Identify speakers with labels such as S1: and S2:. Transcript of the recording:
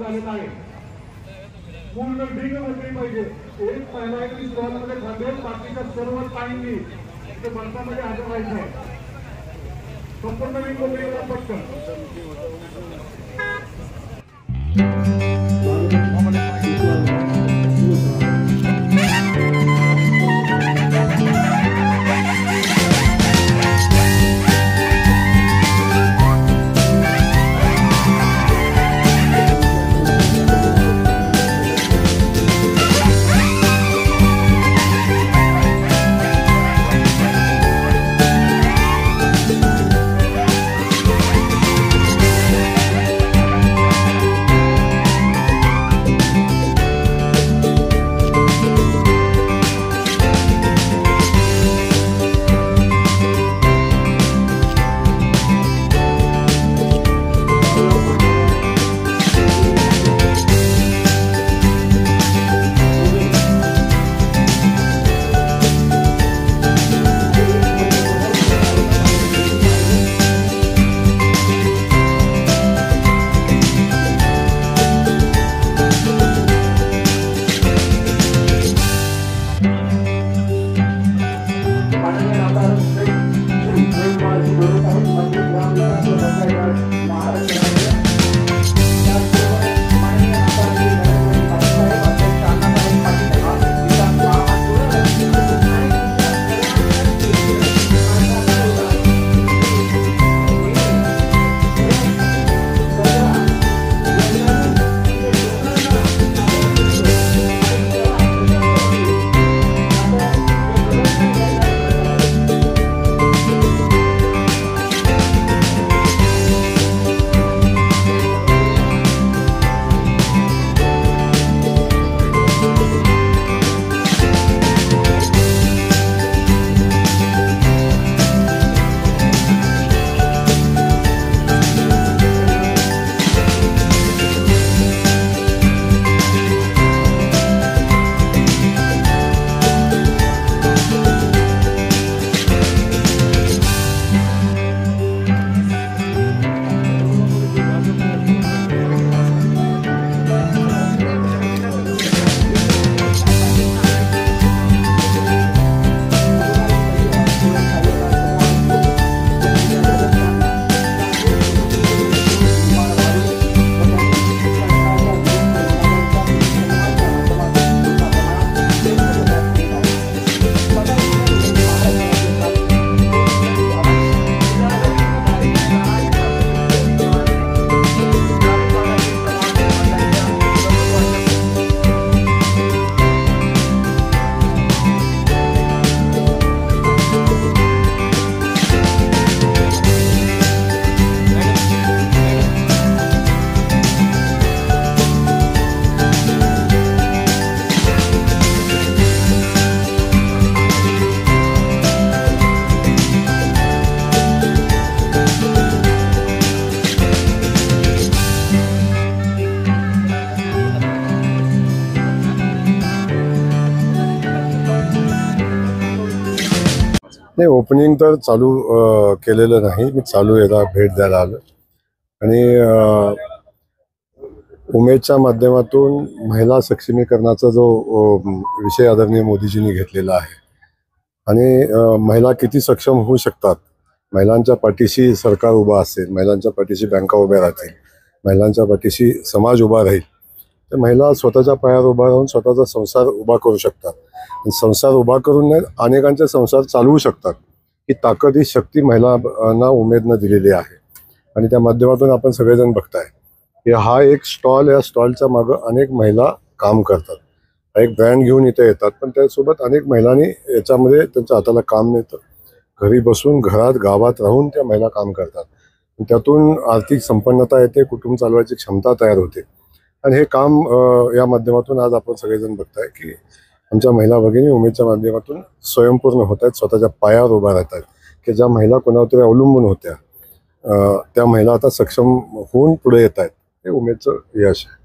S1: झालेला आहे। पूर्ण ढीग भरली पाहिजे। एक पहिला एक स्टॉल मध्ये थांबेल, बाकीच्या सर्व टाइमनी ते भारतामध्ये हजर राहायचं आहे। संपूर्ण ढीग भरलेला पटकन
S2: नाही, ओपनिंग तर चालू केलेलं नाही। मी चालू याला भेट द्यायला आलो आणि उमेदच्या माध्यमातून महिला सक्षमीकरणाचा जो विषय आदरणीय मोदीजींनी घेतलेला आहे आणि महिला किती सक्षम होऊ शकतात, महिलांच्या पाठीशी सरकार उभा असेल, महिलांच्या पाठीशी बँका उभ्या राहतील, महिलांच्या पाठीशी समाज उभा राहील, तर महिला स्वतःच्या पायावर उभा राहून स्वतःचा संसार उभा करू शकतात। संसार उभा करून नाही, अनेकांचे संसार चालवू शकतात। ही ताकद, ही शक्ती महिलांना उमेदनं दिलेली आहे आणि त्या माध्यमातून आपण सगळेजण बघताय की हा एक स्टॉल, या स्टॉलच्या मागं अनेक महिला काम करतात। एक ब्रँड घेऊन इथे येतात, पण त्यासोबत अनेक महिलांनी याच्यामध्ये त्यांच्या हाताला काम मिळतं। घरी बसून, घरात, गावात राहून त्या महिला काम करतात। त्यातून आर्थिक संपन्नता येते, कुटुंब चालवायची क्षमता तयार होते आणि हे काम या माध्यमातून आज आपण सगळेजण बघताय की आमच्या महिला भगिनी उमेदच्या माध्यमातून स्वयंपूर्ण होत आहेत, स्वतःच्या पायावर उभा राहत आहेत। की ज्या महिला कोणावर तरी अवलंबून होत्या त्या महिला आता सक्षम होऊन पुढे येत आहेत। हे उमेदचं यश आहे।